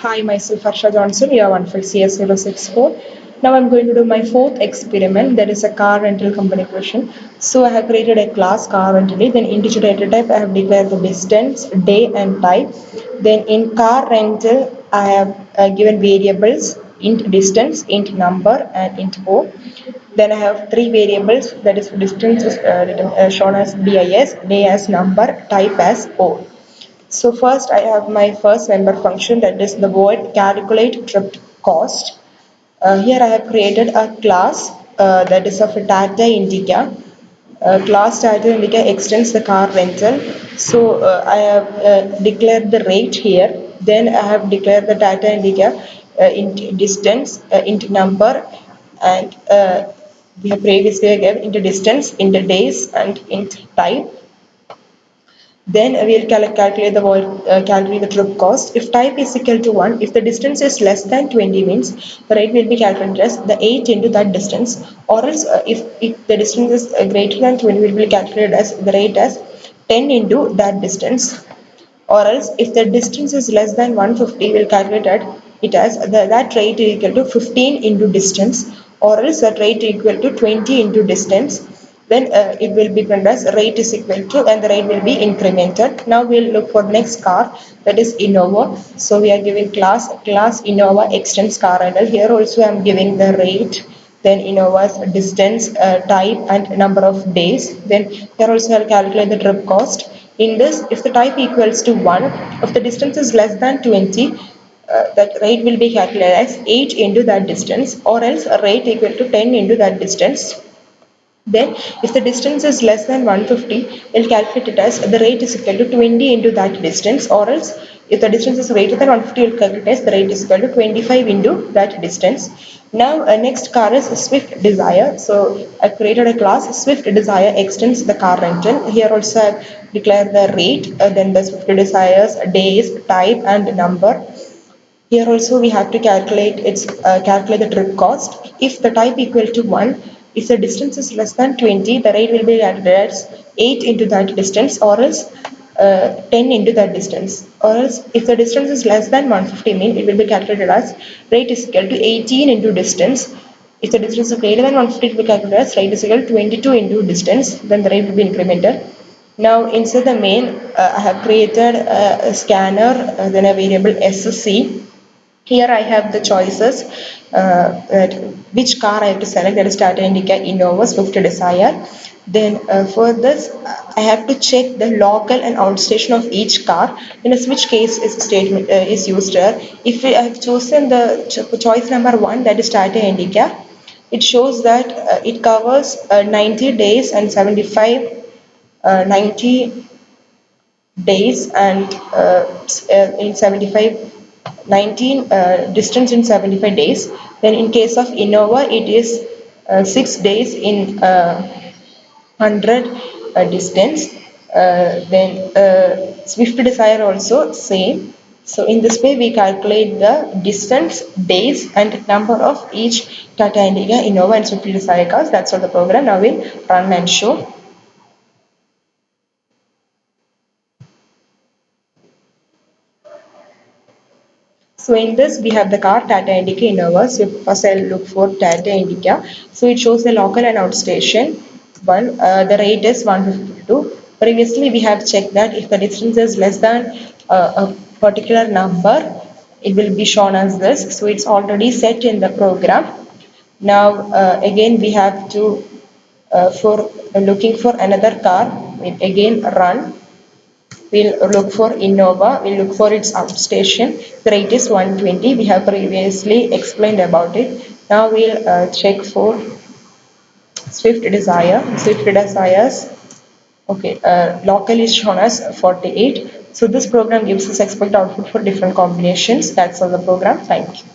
Hi, myself Harsha Johnson, year 15CS064. Now I'm going to do my fourth experiment, that is a car rental company question. So I have created a class car rental, then integer data type I have declared the distance, day and type. Then in car rental I have given variables int distance, int number and int o. Then I have three variables, that is distance is shown as dis, day as number, type as o. So first I have my first member function, that is the void calculate trip cost. Here I have created a class that is of a data indica. Class data indica extends the car rental. So I have declared the rate here. Then I have declared the data indica int distance, int number, and we have previously given int distance, int days, and int type. Then we'll calculate the calculate the trip cost. If type is equal to 1, if the distance is less than 20 means the rate will be calculated as the 8 into that distance, or else if the distance is greater than 20 will be calculated as the rate as 10 into that distance, or else if the distance is less than 150 we'll calculate it as that rate is equal to 15 into distance, or else that rate equal to 20 into distance. Then it will be printed as rate is equal to, and the rate will be incremented. Now we'll look for next car, that is Innova. So we are giving class Innova extends car rental. Here also I'm giving the rate, then Innova's distance, type and number of days. Then here also I'll calculate the trip cost. In this, if the type equals to 1, if the distance is less than 20, that rate will be calculated as 8 into that distance, or else a rate equal to 10 into that distance. Then, if the distance is less than 150, we'll calculate it as the rate is equal to 20 into that distance, or else if the distance is greater than 150, we'll calculate as the rate is equal to 25 into that distance. Now, next car is Swift Desire. So, I created a class Swift Desire extends the car rental. Here also I declare the rate, then the Swift Desires, days, type, and number. Here also we have to calculate the trip cost. If the type equal to 1, if the distance is less than 20, the rate will be calculated as 8 into that distance, or else 10 into that distance. Or else if the distance is less than 150 mean, it will be calculated as rate is equal to 18 into distance. If the distance is greater than 150, it will be calculated as rate is equal to 22 into distance, then the rate will be incremented. Now inside the main, I have created a scanner, then a variable SC. Here I have the choices, which car I have to select, that is Tata Indica, Innova, Swift Desire. Then for this I have to check the local and outstation of each car. In a switch case is statement is used here. If I have chosen the choice number 1, that is Tata Indica, it shows that it covers 90 days and 90 days and in 75 19 distance in 75 days. Then in case of Innova it is 6 days in 100 distance. Then Swift Desire also same. So in this way we calculate the distance, days and number of each Tata Indica, Innova and Swift Desire cars. That's all the program. Now we'll run and show. So in this we have the car Tata Indica Innova. So first I'll look for Tata Indica. So it shows the local and outstation. One, the rate is 152. Previously we have checked that if the distance is less than a particular number, it will be shown as this. So it's already set in the program. Now again we have to for looking for another car, we again run. We'll look for Innova, we'll look for its outstation. The rate is 120. We have previously explained about it. Now we'll check for Swift Desire. Swift Desires, okay, local is shown as 48. So this program gives us expected output for different combinations. That's all the program. Thank you.